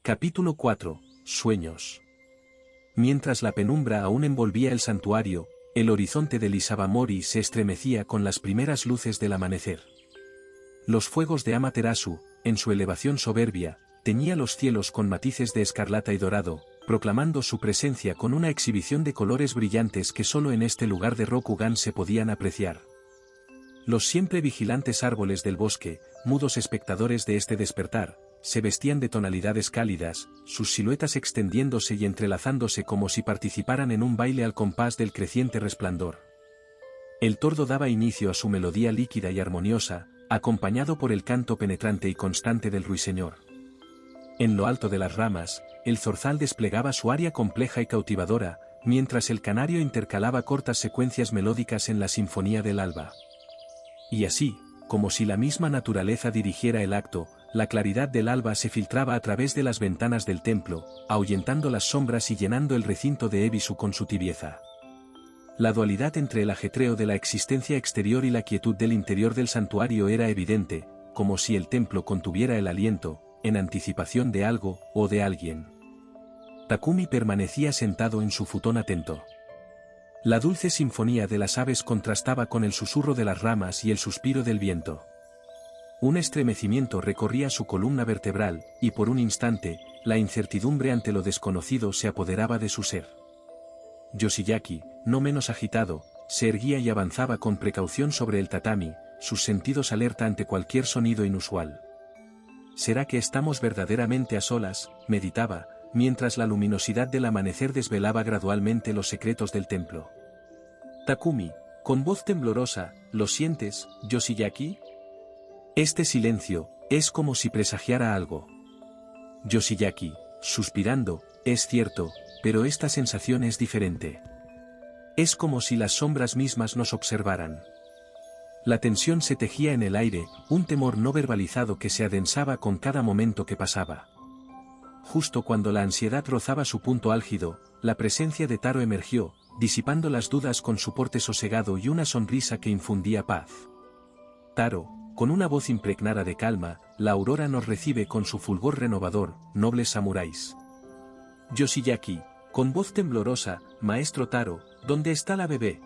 Capítulo 4. Sueños. Mientras la penumbra aún envolvía el santuario, el horizonte del Isabamori se estremecía con las primeras luces del amanecer. Los fuegos de Amaterasu, en su elevación soberbia, teñía los cielos con matices de escarlata y dorado, proclamando su presencia con una exhibición de colores brillantes que solo en este lugar de Rokugan se podían apreciar. Los siempre vigilantes árboles del bosque, mudos espectadores de este despertar, se vestían de tonalidades cálidas, sus siluetas extendiéndose y entrelazándose como si participaran en un baile al compás del creciente resplandor. El tordo daba inicio a su melodía líquida y armoniosa, acompañado por el canto penetrante y constante del ruiseñor. En lo alto de las ramas, el zorzal desplegaba su aria compleja y cautivadora, mientras el canario intercalaba cortas secuencias melódicas en la sinfonía del alba. Y así, como si la misma naturaleza dirigiera el acto, la claridad del alba se filtraba a través de las ventanas del templo, ahuyentando las sombras y llenando el recinto de Ebisu con su tibieza. La dualidad entre el ajetreo de la existencia exterior y la quietud del interior del santuario era evidente, como si el templo contuviera el aliento, en anticipación de algo, o de alguien. Takumi permanecía sentado en su futón atento. La dulce sinfonía de las aves contrastaba con el susurro de las ramas y el suspiro del viento. Un estremecimiento recorría su columna vertebral, y por un instante, la incertidumbre ante lo desconocido se apoderaba de su ser. Yoshiyaki, no menos agitado, se erguía y avanzaba con precaución sobre el tatami, sus sentidos alerta ante cualquier sonido inusual. ¿Será que estamos verdaderamente a solas?, meditaba, mientras la luminosidad del amanecer desvelaba gradualmente los secretos del templo. Takumi, con voz temblorosa, ¿lo sientes, Yoshiyaki? Este silencio, es como si presagiara algo. Yoshiyaki, suspirando, es cierto, pero esta sensación es diferente. Es como si las sombras mismas nos observaran. La tensión se tejía en el aire, un temor no verbalizado que se adensaba con cada momento que pasaba. Justo cuando la ansiedad rozaba su punto álgido, la presencia de Taro emergió, disipando las dudas con su porte sosegado y una sonrisa que infundía paz. Taro, con una voz impregnada de calma, la aurora nos recibe con su fulgor renovador, nobles samuráis. Yoshiyaki, con voz temblorosa, maestro Taro, ¿dónde está la bebé?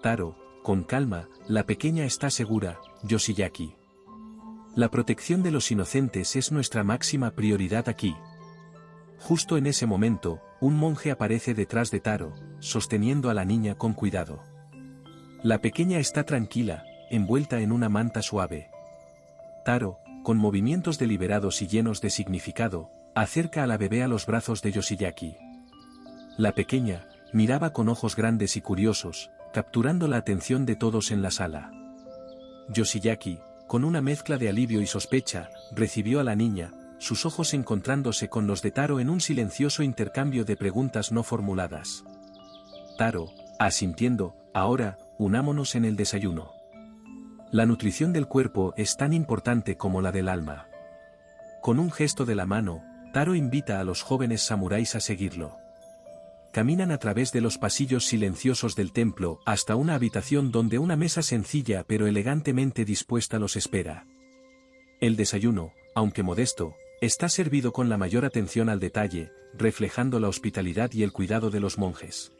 Taro, con calma, la pequeña está segura, Yoshiyaki. La protección de los inocentes es nuestra máxima prioridad aquí. Justo en ese momento, un monje aparece detrás de Taro, sosteniendo a la niña con cuidado. La pequeña está tranquila, envuelta en una manta suave. Taro, con movimientos deliberados y llenos de significado, acerca a la bebé a los brazos de Yoshiyaki. La pequeña, miraba con ojos grandes y curiosos, capturando la atención de todos en la sala. Yoshiyaki, con una mezcla de alivio y sospecha, recibió a la niña, sus ojos encontrándose con los de Taro en un silencioso intercambio de preguntas no formuladas. Taro, asintiendo, ahora, unámonos en el desayuno. La nutrición del cuerpo es tan importante como la del alma. Con un gesto de la mano, Taro invita a los jóvenes samuráis a seguirlo. Caminan a través de los pasillos silenciosos del templo hasta una habitación donde una mesa sencilla pero elegantemente dispuesta los espera. El desayuno, aunque modesto, está servido con la mayor atención al detalle, reflejando la hospitalidad y el cuidado de los monjes.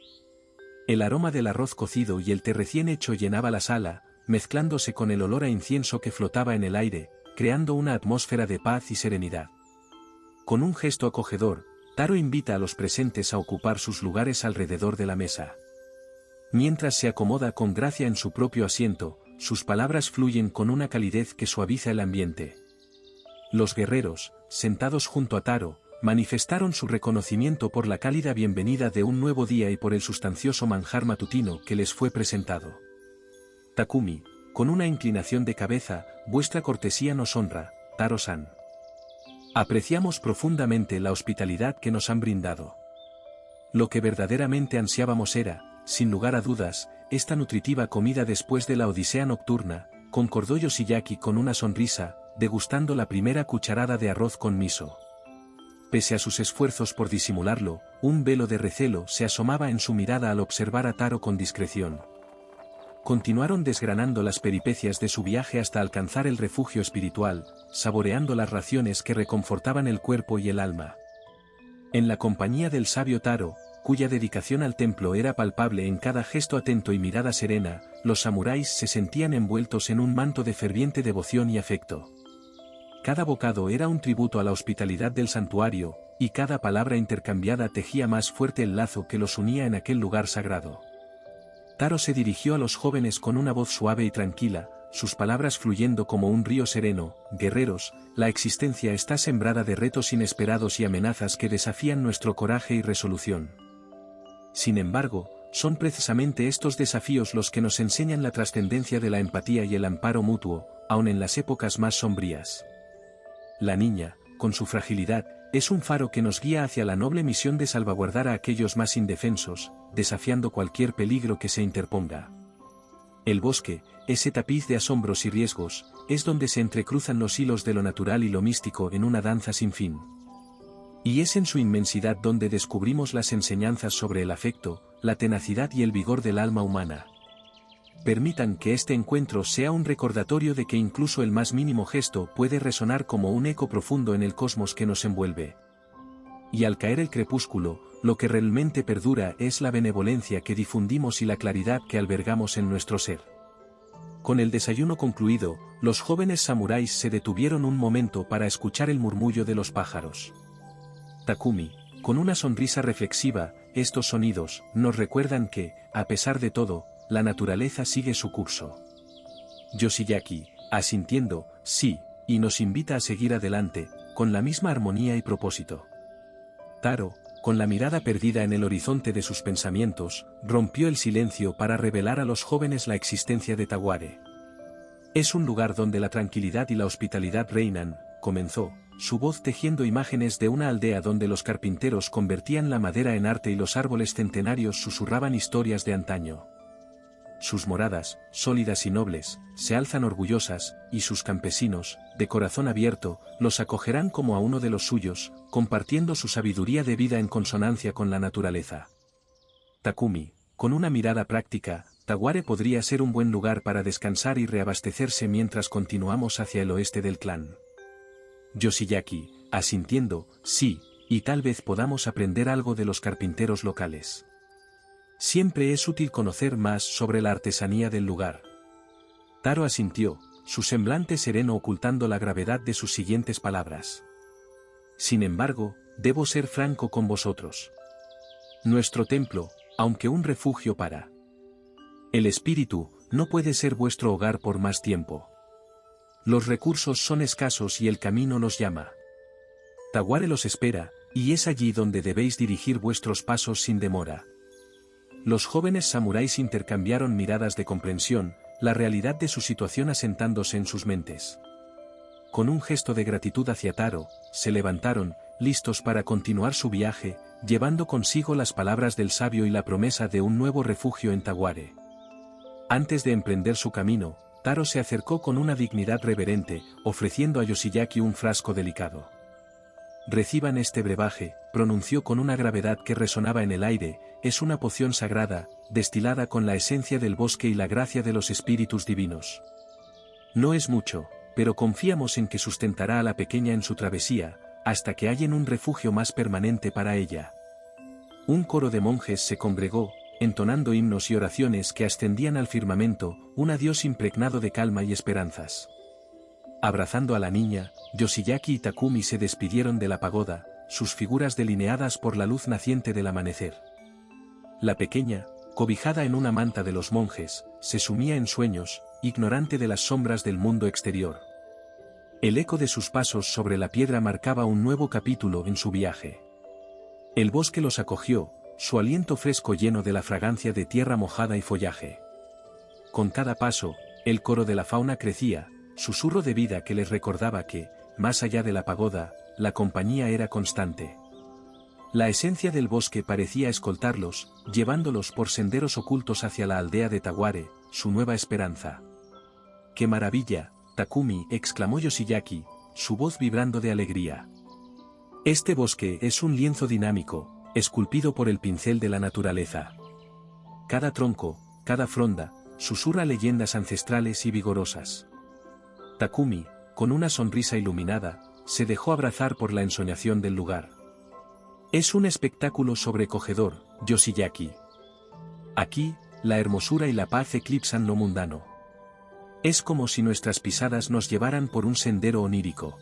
El aroma del arroz cocido y el té recién hecho llenaba la sala, mezclándose con el olor a incienso que flotaba en el aire, creando una atmósfera de paz y serenidad. Con un gesto acogedor, Taro invita a los presentes a ocupar sus lugares alrededor de la mesa. Mientras se acomoda con gracia en su propio asiento, sus palabras fluyen con una calidez que suaviza el ambiente. Los guerreros, sentados junto a Taro, manifestaron su reconocimiento por la cálida bienvenida de un nuevo día y por el sustancioso manjar matutino que les fue presentado. Takumi, con una inclinación de cabeza, vuestra cortesía nos honra, Taro-san. Apreciamos profundamente la hospitalidad que nos han brindado. Lo que verdaderamente ansiábamos era, sin lugar a dudas, esta nutritiva comida después de la odisea nocturna, concordó Yoshiyaki con una sonrisa, degustando la primera cucharada de arroz con miso. Pese a sus esfuerzos por disimularlo, un velo de recelo se asomaba en su mirada al observar a Taro con discreción. continuaron desgranando las peripecias de su viaje hasta alcanzar el refugio espiritual, saboreando las raciones que reconfortaban el cuerpo y el alma. En la compañía del sabio Taro, cuya dedicación al templo era palpable en cada gesto atento y mirada serena, los samuráis se sentían envueltos en un manto de ferviente devoción y afecto. Cada bocado era un tributo a la hospitalidad del santuario, y cada palabra intercambiada tejía más fuerte el lazo que los unía en aquel lugar sagrado. Taro se dirigió a los jóvenes con una voz suave y tranquila, sus palabras fluyendo como un río sereno: guerreros, la existencia está sembrada de retos inesperados y amenazas que desafían nuestro coraje y resolución. Sin embargo, son precisamente estos desafíos los que nos enseñan la trascendencia de la empatía y el amparo mutuo, aun en las épocas más sombrías. La niña, con su fragilidad, es un faro que nos guía hacia la noble misión de salvaguardar a aquellos más indefensos, desafiando cualquier peligro que se interponga. El bosque, ese tapiz de asombros y riesgos, es donde se entrecruzan los hilos de lo natural y lo místico en una danza sin fin. Y es en su inmensidad donde descubrimos las enseñanzas sobre el afecto, la tenacidad y el vigor del alma humana. Permitan que este encuentro sea un recordatorio de que incluso el más mínimo gesto puede resonar como un eco profundo en el cosmos que nos envuelve. Y al caer el crepúsculo, lo que realmente perdura es la benevolencia que difundimos y la claridad que albergamos en nuestro ser. Con el desayuno concluido, los jóvenes samuráis se detuvieron un momento para escuchar el murmullo de los pájaros. Takumi, con una sonrisa reflexiva, estos sonidos nos recuerdan que, a pesar de todo, la naturaleza sigue su curso. Yoshiyaki, asintiendo, sí, y nos invita a seguir adelante, con la misma armonía y propósito. Taro, con la mirada perdida en el horizonte de sus pensamientos, rompió el silencio para revelar a los jóvenes la existencia de Taware. Es un lugar donde la tranquilidad y la hospitalidad reinan, comenzó, su voz tejiendo imágenes de una aldea donde los carpinteros convertían la madera en arte y los árboles centenarios susurraban historias de antaño. Sus moradas, sólidas y nobles, se alzan orgullosas, y sus campesinos, de corazón abierto, los acogerán como a uno de los suyos, compartiendo su sabiduría de vida en consonancia con la naturaleza. Takumi, con una mirada práctica, Taware podría ser un buen lugar para descansar y reabastecerse mientras continuamos hacia el oeste del clan. Yoshiyaki, asintiendo, sí, y tal vez podamos aprender algo de los carpinteros locales. Siempre es útil conocer más sobre la artesanía del lugar. Taro asintió, su semblante sereno ocultando la gravedad de sus siguientes palabras. Sin embargo, debo ser franco con vosotros. Nuestro templo, aunque un refugio para el espíritu, no puede ser vuestro hogar por más tiempo. Los recursos son escasos y el camino los llama. Taware los espera, y es allí donde debéis dirigir vuestros pasos sin demora. Los jóvenes samuráis intercambiaron miradas de comprensión, la realidad de su situación asentándose en sus mentes. Con un gesto de gratitud hacia Taro, se levantaron, listos para continuar su viaje, llevando consigo las palabras del sabio y la promesa de un nuevo refugio en Taware. Antes de emprender su camino, Taro se acercó con una dignidad reverente, ofreciendo a Yoshiyaki un frasco delicado. Reciban este brebaje, pronunció con una gravedad que resonaba en el aire, es una poción sagrada, destilada con la esencia del bosque y la gracia de los espíritus divinos. No es mucho, pero confiamos en que sustentará a la pequeña en su travesía, hasta que hallen un refugio más permanente para ella. Un coro de monjes se congregó, entonando himnos y oraciones que ascendían al firmamento, un adiós impregnado de calma y esperanzas. Abrazando a la niña, Yoshiyaki y Takumi se despidieron de la pagoda, sus figuras delineadas por la luz naciente del amanecer. La pequeña, cobijada en una manta de los monjes, se sumía en sueños, ignorante de las sombras del mundo exterior. El eco de sus pasos sobre la piedra marcaba un nuevo capítulo en su viaje. El bosque los acogió, su aliento fresco lleno de la fragancia de tierra mojada y follaje. Con cada paso, el coro de la fauna crecía, susurro de vida que les recordaba que, más allá de la pagoda, la compañía era constante. La esencia del bosque parecía escoltarlos, llevándolos por senderos ocultos hacia la aldea de Taware, su nueva esperanza. ¡Qué maravilla! Takumi, exclamó Yoshiyaki, su voz vibrando de alegría. Este bosque es un lienzo dinámico, esculpido por el pincel de la naturaleza. Cada tronco, cada fronda, susurra leyendas ancestrales y vigorosas. Takumi, con una sonrisa iluminada, se dejó abrazar por la ensoñación del lugar. Es un espectáculo sobrecogedor, Yoshiyaki. Aquí, la hermosura y la paz eclipsan lo mundano. Es como si nuestras pisadas nos llevaran por un sendero onírico.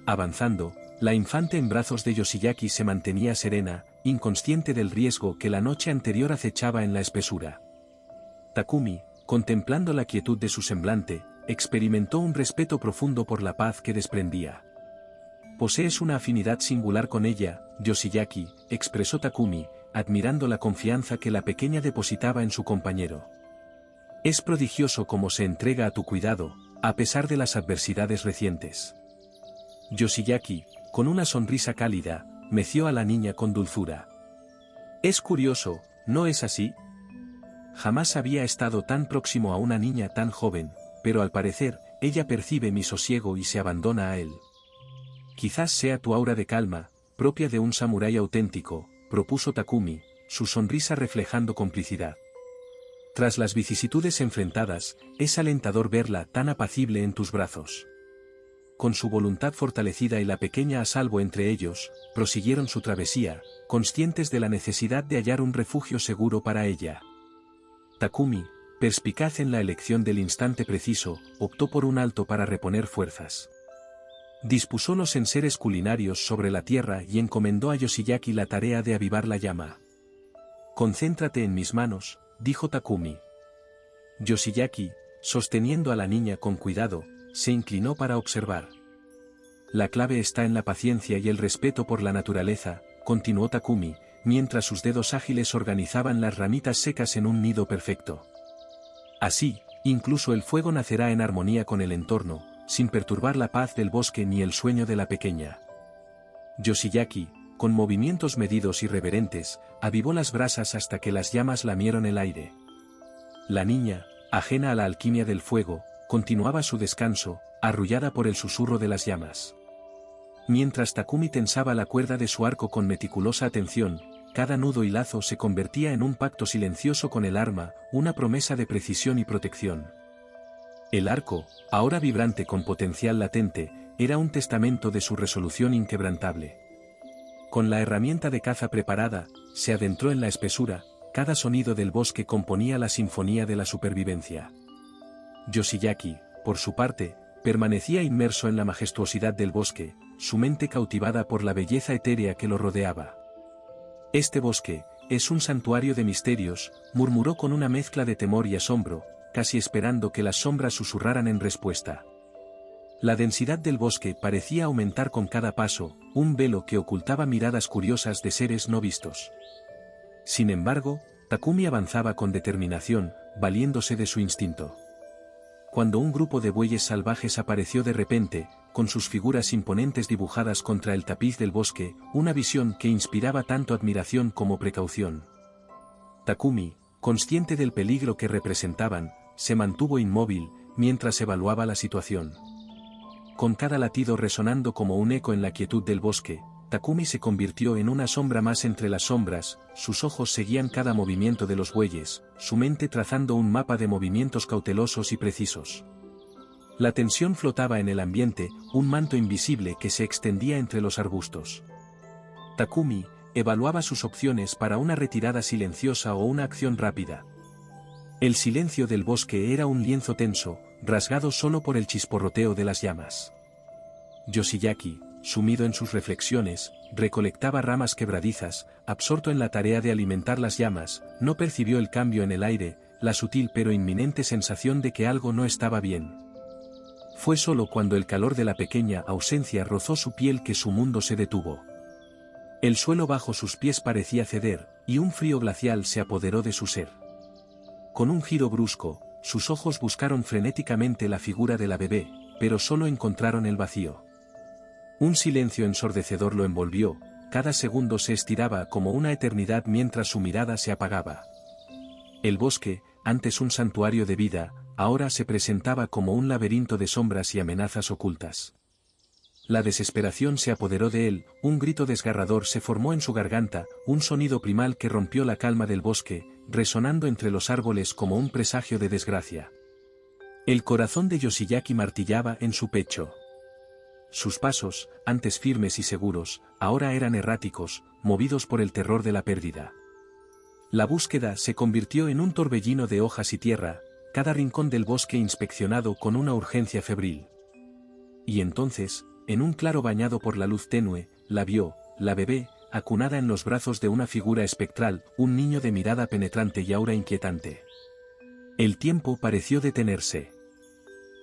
Avanzando, la infante en brazos de Yoshiyaki se mantenía serena, inconsciente del riesgo que la noche anterior acechaba en la espesura. Takumi, contemplando la quietud de su semblante, experimentó un respeto profundo por la paz que desprendía. Posees una afinidad singular con ella, Yoshiyaki, expresó Takumi, admirando la confianza que la pequeña depositaba en su compañero. Es prodigioso cómo se entrega a tu cuidado, a pesar de las adversidades recientes. Yoshiyaki, con una sonrisa cálida, meció a la niña con dulzura. Es curioso, ¿no es así? Jamás había estado tan próximo a una niña tan joven, pero al parecer, ella percibe mi sosiego y se abandona a él. Quizás sea tu aura de calma, propia de un samurái auténtico, propuso Takumi, su sonrisa reflejando complicidad. Tras las vicisitudes enfrentadas, es alentador verla tan apacible en tus brazos. Con su voluntad fortalecida y la pequeña a salvo entre ellos, prosiguieron su travesía, conscientes de la necesidad de hallar un refugio seguro para ella. Takumi, perspicaz en la elección del instante preciso, optó por un alto para reponer fuerzas. Dispuso los enseres culinarios sobre la tierra y encomendó a Yoshiyaki la tarea de avivar la llama. Concéntrate en mis manos, dijo Takumi. Yoshiyaki, sosteniendo a la niña con cuidado, se inclinó para observar. La clave está en la paciencia y el respeto por la naturaleza, continuó Takumi, mientras sus dedos ágiles organizaban las ramitas secas en un nido perfecto. Así, incluso el fuego nacerá en armonía con el entorno, sin perturbar la paz del bosque ni el sueño de la pequeña. Yoshiyaki, con movimientos medidos y reverentes, avivó las brasas hasta que las llamas lamieron el aire. La niña, ajena a la alquimia del fuego, continuaba su descanso, arrullada por el susurro de las llamas. Mientras Takumi tensaba la cuerda de su arco con meticulosa atención, cada nudo y lazo se convertía en un pacto silencioso con el arma, una promesa de precisión y protección. El arco, ahora vibrante con potencial latente, era un testamento de su resolución inquebrantable. Con la herramienta de caza preparada, se adentró en la espesura, cada sonido del bosque componía la sinfonía de la supervivencia. Yoshiyaki, por su parte, permanecía inmerso en la majestuosidad del bosque, su mente cautivada por la belleza etérea que lo rodeaba. Este bosque, es un santuario de misterios, murmuró con una mezcla de temor y asombro, casi esperando que las sombras susurraran en respuesta. La densidad del bosque parecía aumentar con cada paso, un velo que ocultaba miradas curiosas de seres no vistos. Sin embargo, Takumi avanzaba con determinación, valiéndose de su instinto. Cuando un grupo de bueyes salvajes apareció de repente, con sus figuras imponentes dibujadas contra el tapiz del bosque, una visión que inspiraba tanto admiración como precaución. Takumi, consciente del peligro que representaban, se mantuvo inmóvil, mientras evaluaba la situación. Con cada latido resonando como un eco en la quietud del bosque, Takumi se convirtió en una sombra más entre las sombras, sus ojos seguían cada movimiento de los bueyes, su mente trazando un mapa de movimientos cautelosos y precisos. La tensión flotaba en el ambiente, un manto invisible que se extendía entre los arbustos. Takumi evaluaba sus opciones para una retirada silenciosa o una acción rápida. El silencio del bosque era un lienzo tenso, rasgado solo por el chisporroteo de las llamas. Yoshiyaki, sumido en sus reflexiones, recolectaba ramas quebradizas, absorto en la tarea de alimentar las llamas, no percibió el cambio en el aire, la sutil pero inminente sensación de que algo no estaba bien. Fue solo cuando el calor de la pequeña ausencia rozó su piel que su mundo se detuvo. El suelo bajo sus pies parecía ceder, y un frío glacial se apoderó de su ser. Con un giro brusco, sus ojos buscaron frenéticamente la figura de la bebé, pero solo encontraron el vacío. Un silencio ensordecedor lo envolvió, cada segundo se estiraba como una eternidad mientras su mirada se apagaba. El bosque, antes un santuario de vida, ahora se presentaba como un laberinto de sombras y amenazas ocultas. La desesperación se apoderó de él, un grito desgarrador se formó en su garganta, un sonido primal que rompió la calma del bosque, resonando entre los árboles como un presagio de desgracia. El corazón de Yoshiaki martillaba en su pecho. Sus pasos, antes firmes y seguros, ahora eran erráticos, movidos por el terror de la pérdida. La búsqueda se convirtió en un torbellino de hojas y tierra, cada rincón del bosque inspeccionado con una urgencia febril. Y entonces, en un claro bañado por la luz tenue, la vio, la bebé, acunada en los brazos de una figura espectral, un niño de mirada penetrante y aura inquietante. El tiempo pareció detenerse.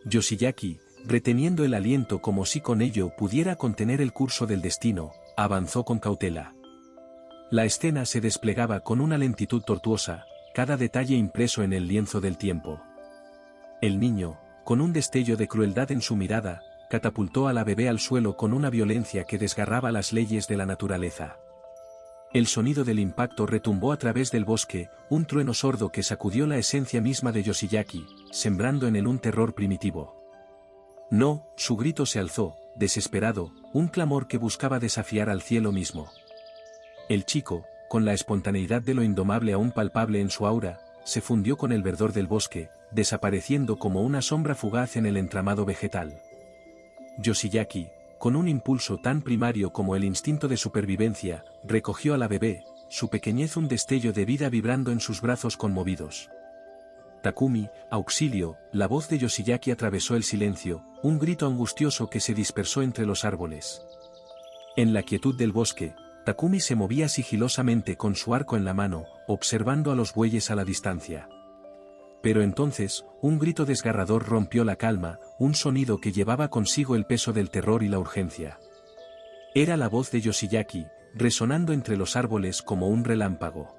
Yoshiaki, reteniendo el aliento como si con ello pudiera contener el curso del destino, avanzó con cautela. La escena se desplegaba con una lentitud tortuosa, cada detalle impreso en el lienzo del tiempo. El niño, con un destello de crueldad en su mirada, catapultó a la bebé al suelo con una violencia que desgarraba las leyes de la naturaleza. El sonido del impacto retumbó a través del bosque, un trueno sordo que sacudió la esencia misma de Yoshiaki, sembrando en él un terror primitivo. No, su grito se alzó, desesperado, un clamor que buscaba desafiar al cielo mismo. El chico, con la espontaneidad de lo indomable aún palpable en su aura, se fundió con el verdor del bosque, desapareciendo como una sombra fugaz en el entramado vegetal. Yoshiaki, con un impulso tan primario como el instinto de supervivencia, recogió a la bebé, su pequeñez un destello de vida vibrando en sus brazos conmovidos. Takumi, auxilio, la voz de Yoshiaki atravesó el silencio, un grito angustioso que se dispersó entre los árboles. En la quietud del bosque, Takumi se movía sigilosamente con su arco en la mano, observando a los bueyes a la distancia. Pero entonces, un grito desgarrador rompió la calma, un sonido que llevaba consigo el peso del terror y la urgencia. Era la voz de Yoshiaki, resonando entre los árboles como un relámpago.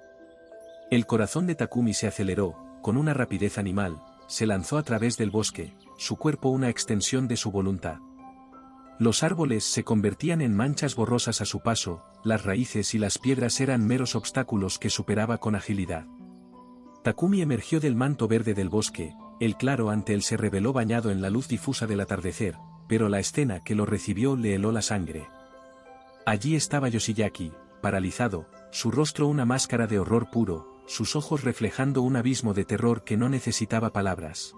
El corazón de Takumi se aceleró, con una rapidez animal, se lanzó a través del bosque, su cuerpo una extensión de su voluntad. Los árboles se convertían en manchas borrosas a su paso, las raíces y las piedras eran meros obstáculos que superaba con agilidad. Takumi emergió del manto verde del bosque, el claro ante él se reveló bañado en la luz difusa del atardecer, pero la escena que lo recibió le heló la sangre. Allí estaba Yoshiaki, paralizado, su rostro una máscara de horror puro, sus ojos reflejando un abismo de terror que no necesitaba palabras.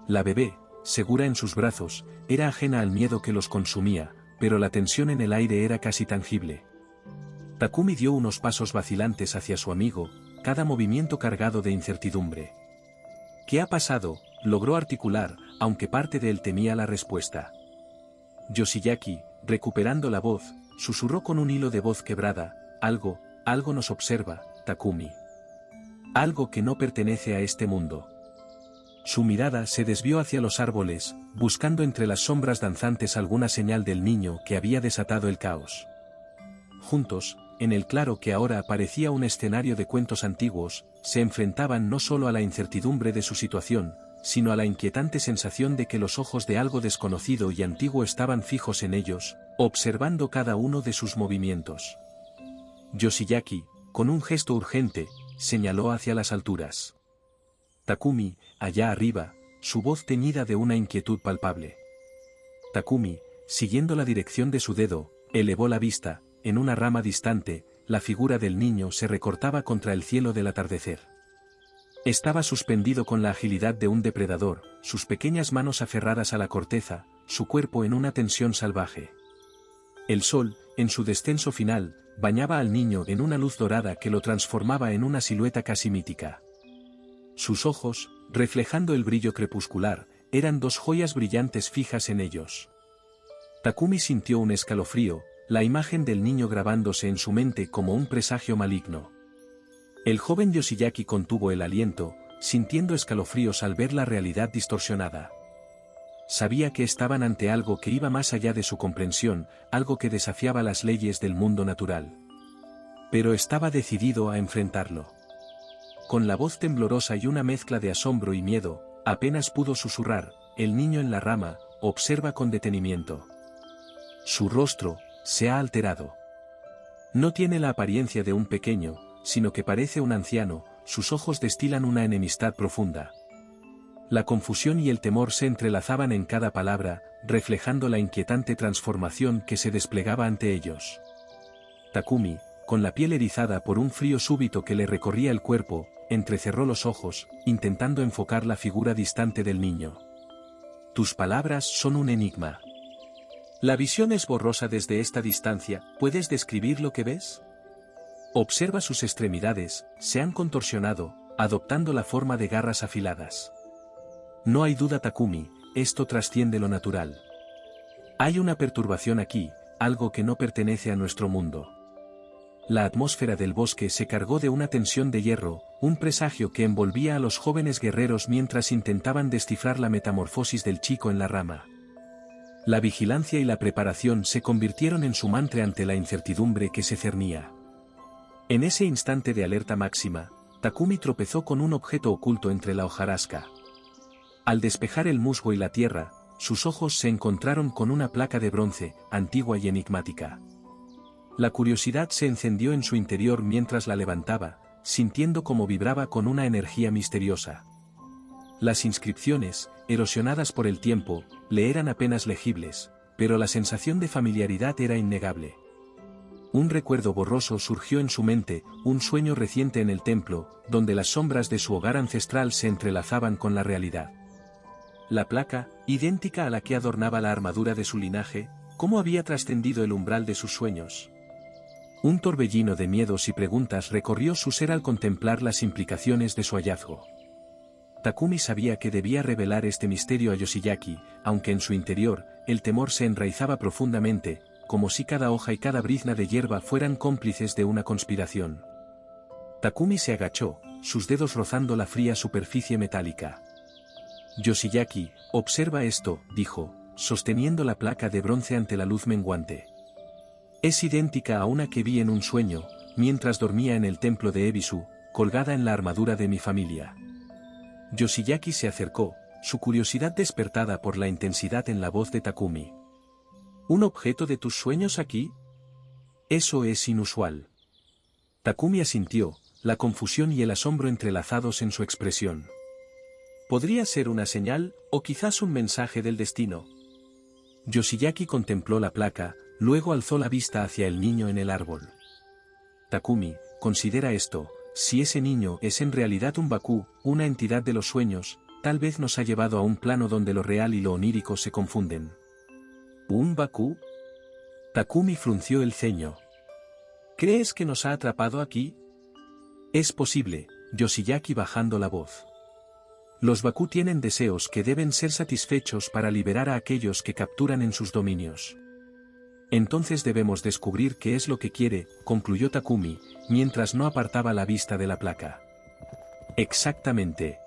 La bebé, segura en sus brazos, era ajena al miedo que los consumía, pero la tensión en el aire era casi tangible. Takumi dio unos pasos vacilantes hacia su amigo, cada movimiento cargado de incertidumbre. ¿Qué ha pasado?, logró articular, aunque parte de él temía la respuesta. Yoshiaki, recuperando la voz, susurró con un hilo de voz quebrada, algo nos observa, Takumi. Algo que no pertenece a este mundo. Su mirada se desvió hacia los árboles, buscando entre las sombras danzantes alguna señal del niño que había desatado el caos. Juntos, en el claro que ahora parecía un escenario de cuentos antiguos, se enfrentaban no solo a la incertidumbre de su situación, sino a la inquietante sensación de que los ojos de algo desconocido y antiguo estaban fijos en ellos, observando cada uno de sus movimientos. Yoshiaki, con un gesto urgente, señaló hacia las alturas. Takumi, allá arriba, su voz teñida de una inquietud palpable. Takumi, siguiendo la dirección de su dedo, elevó la vista, en una rama distante, la figura del niño se recortaba contra el cielo del atardecer. Estaba suspendido con la agilidad de un depredador, sus pequeñas manos aferradas a la corteza, su cuerpo en una tensión salvaje. El sol, en su descenso final, bañaba al niño en una luz dorada que lo transformaba en una silueta casi mítica. Sus ojos, reflejando el brillo crepuscular, eran dos joyas brillantes fijas en ellos. Takumi sintió un escalofrío, la imagen del niño grabándose en su mente como un presagio maligno. El joven Yoshiaki contuvo el aliento, sintiendo escalofríos al ver la realidad distorsionada. Sabía que estaban ante algo que iba más allá de su comprensión, algo que desafiaba las leyes del mundo natural. Pero estaba decidido a enfrentarlo. Con la voz temblorosa y una mezcla de asombro y miedo, apenas pudo susurrar, el niño en la rama, observa con detenimiento. Su rostro, se ha alterado. No tiene la apariencia de un pequeño, sino que parece un anciano, sus ojos destilan una enemistad profunda. La confusión y el temor se entrelazaban en cada palabra, reflejando la inquietante transformación que se desplegaba ante ellos. Takumi, con la piel erizada por un frío súbito que le recorría el cuerpo, entrecerró los ojos, intentando enfocar la figura distante del niño. Tus palabras son un enigma. La visión es borrosa desde esta distancia, ¿puedes describir lo que ves? Observa sus extremidades, se han contorsionado, adoptando la forma de garras afiladas. No hay duda, Takumi, esto trasciende lo natural. Hay una perturbación aquí, algo que no pertenece a nuestro mundo. La atmósfera del bosque se cargó de una tensión de hierro, un presagio que envolvía a los jóvenes guerreros mientras intentaban descifrar la metamorfosis del chico en la rama. La vigilancia y la preparación se convirtieron en su mantra ante la incertidumbre que se cernía. En ese instante de alerta máxima, Takumi tropezó con un objeto oculto entre la hojarasca. Al despejar el musgo y la tierra, sus ojos se encontraron con una placa de bronce, antigua y enigmática. La curiosidad se encendió en su interior mientras la levantaba, sintiendo cómo vibraba con una energía misteriosa. Las inscripciones, erosionadas por el tiempo, le eran apenas legibles, pero la sensación de familiaridad era innegable. Un recuerdo borroso surgió en su mente, un sueño reciente en el templo, donde las sombras de su hogar ancestral se entrelazaban con la realidad. La placa, idéntica a la que adornaba la armadura de su linaje, ¿cómo había trascendido el umbral de sus sueños? Un torbellino de miedos y preguntas recorrió su ser al contemplar las implicaciones de su hallazgo. Takumi sabía que debía revelar este misterio a Yoshiyaki, aunque en su interior, el temor se enraizaba profundamente, como si cada hoja y cada brizna de hierba fueran cómplices de una conspiración. Takumi se agachó, sus dedos rozando la fría superficie metálica. Yoshiyaki, observa esto, dijo, sosteniendo la placa de bronce ante la luz menguante. Es idéntica a una que vi en un sueño, mientras dormía en el templo de Ebisu, colgada en la armadura de mi familia. Yoshiyaki se acercó, su curiosidad despertada por la intensidad en la voz de Takumi. ¿Un objeto de tus sueños aquí? Eso es inusual. Takumi asintió, la confusión y el asombro entrelazados en su expresión. Podría ser una señal, o quizás un mensaje del destino. Yoshiyaki contempló la placa, luego alzó la vista hacia el niño en el árbol. Takumi, considera esto, si ese niño es en realidad un Baku, una entidad de los sueños, tal vez nos ha llevado a un plano donde lo real y lo onírico se confunden. ¿Un Baku? Takumi frunció el ceño. ¿Crees que nos ha atrapado aquí? Es posible, Yoshiyaki bajando la voz. Los Baku tienen deseos que deben ser satisfechos para liberar a aquellos que capturan en sus dominios. Entonces debemos descubrir qué es lo que quiere, concluyó Takumi, mientras no apartaba la vista de la placa. Exactamente.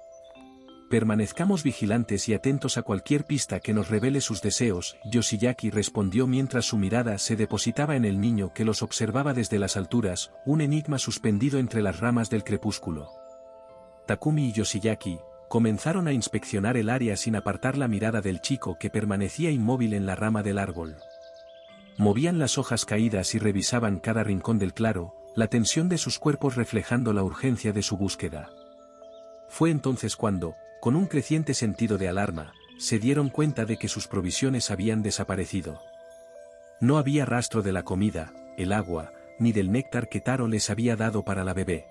Permanezcamos vigilantes y atentos a cualquier pista que nos revele sus deseos, Yoshiyaki respondió mientras su mirada se depositaba en el niño que los observaba desde las alturas, un enigma suspendido entre las ramas del crepúsculo. Takumi y Yoshiyaki comenzaron a inspeccionar el área sin apartar la mirada del chico que permanecía inmóvil en la rama del árbol. Movían las hojas caídas y revisaban cada rincón del claro, la tensión de sus cuerpos reflejando la urgencia de su búsqueda. Fue entonces cuando, con un creciente sentido de alarma, se dieron cuenta de que sus provisiones habían desaparecido. No había rastro de la comida, el agua, ni del néctar que Taro les había dado para la bebé.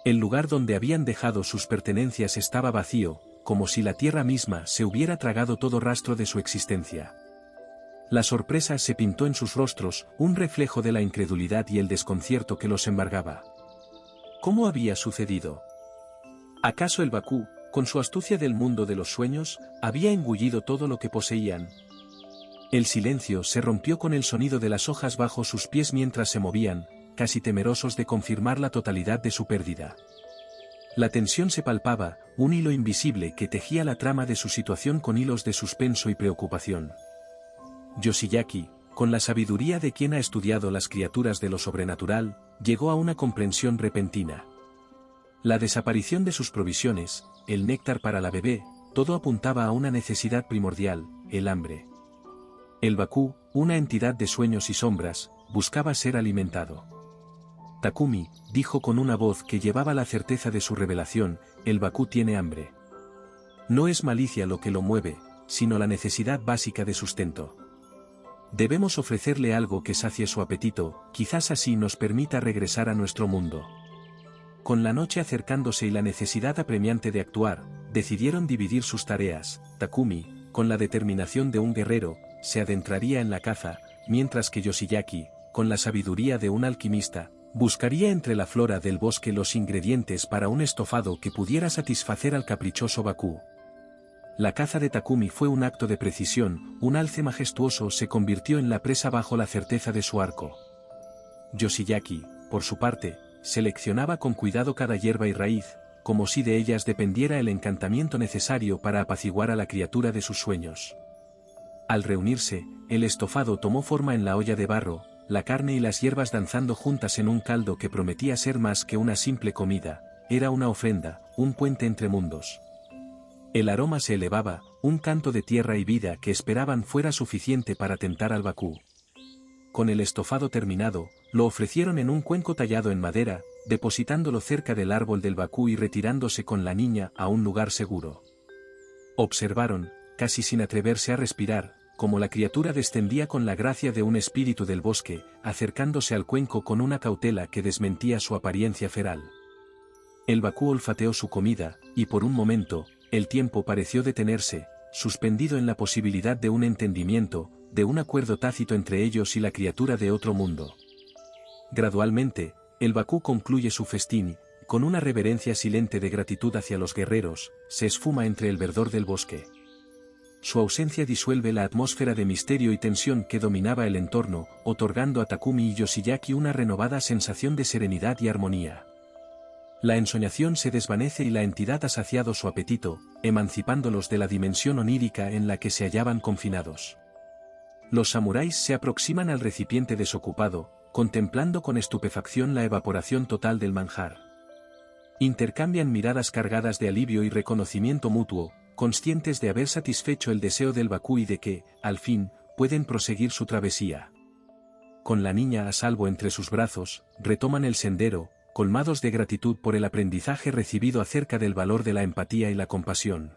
El lugar donde habían dejado sus pertenencias estaba vacío, como si la tierra misma se hubiera tragado todo rastro de su existencia. La sorpresa se pintó en sus rostros, un reflejo de la incredulidad y el desconcierto que los embargaba. ¿Cómo había sucedido? ¿Acaso el Baku, con su astucia del mundo de los sueños, había engullido todo lo que poseían? El silencio se rompió con el sonido de las hojas bajo sus pies mientras se movían, casi temerosos de confirmar la totalidad de su pérdida. La tensión se palpaba, un hilo invisible que tejía la trama de su situación con hilos de suspenso y preocupación. Yoshiyaki, con la sabiduría de quien ha estudiado las criaturas de lo sobrenatural, llegó a una comprensión repentina. La desaparición de sus provisiones, el néctar para la bebé, todo apuntaba a una necesidad primordial, el hambre. El Baku, una entidad de sueños y sombras, buscaba ser alimentado. Takumi, dijo con una voz que llevaba la certeza de su revelación, el Baku tiene hambre. No es malicia lo que lo mueve, sino la necesidad básica de sustento. Debemos ofrecerle algo que sacie su apetito, quizás así nos permita regresar a nuestro mundo. Con la noche acercándose y la necesidad apremiante de actuar, decidieron dividir sus tareas. Takumi, con la determinación de un guerrero, se adentraría en la caza, mientras que Yoshiyaki, con la sabiduría de un alquimista, buscaría entre la flora del bosque los ingredientes para un estofado que pudiera satisfacer al caprichoso Bakú. La caza de Takumi fue un acto de precisión, un alce majestuoso se convirtió en la presa bajo la certeza de su arco. Yoshiyaki, por su parte, seleccionaba con cuidado cada hierba y raíz, como si de ellas dependiera el encantamiento necesario para apaciguar a la criatura de sus sueños. Al reunirse, el estofado tomó forma en la olla de barro, la carne y las hierbas danzando juntas en un caldo que prometía ser más que una simple comida, era una ofrenda, un puente entre mundos. El aroma se elevaba, un canto de tierra y vida que esperaban fuera suficiente para tentar al Bakú. Con el estofado terminado, lo ofrecieron en un cuenco tallado en madera, depositándolo cerca del árbol del Bakú y retirándose con la niña a un lugar seguro. Observaron, casi sin atreverse a respirar, como la criatura descendía con la gracia de un espíritu del bosque, acercándose al cuenco con una cautela que desmentía su apariencia feral. El Bakú olfateó su comida, y por un momento, el tiempo pareció detenerse, suspendido en la posibilidad de un entendimiento, de un acuerdo tácito entre ellos y la criatura de otro mundo. Gradualmente, el Bakú concluye su festín, con una reverencia silente de gratitud hacia los guerreros, se esfuma entre el verdor del bosque. Su ausencia disuelve la atmósfera de misterio y tensión que dominaba el entorno, otorgando a Takumi y Yoshiyaki una renovada sensación de serenidad y armonía. La ensoñación se desvanece y la entidad ha saciado su apetito, emancipándolos de la dimensión onírica en la que se hallaban confinados. Los samuráis se aproximan al recipiente desocupado, contemplando con estupefacción la evaporación total del manjar. Intercambian miradas cargadas de alivio y reconocimiento mutuo, conscientes de haber satisfecho el deseo del Bakú y de que, al fin, pueden proseguir su travesía. Con la niña a salvo entre sus brazos, retoman el sendero, colmados de gratitud por el aprendizaje recibido acerca del valor de la empatía y la compasión.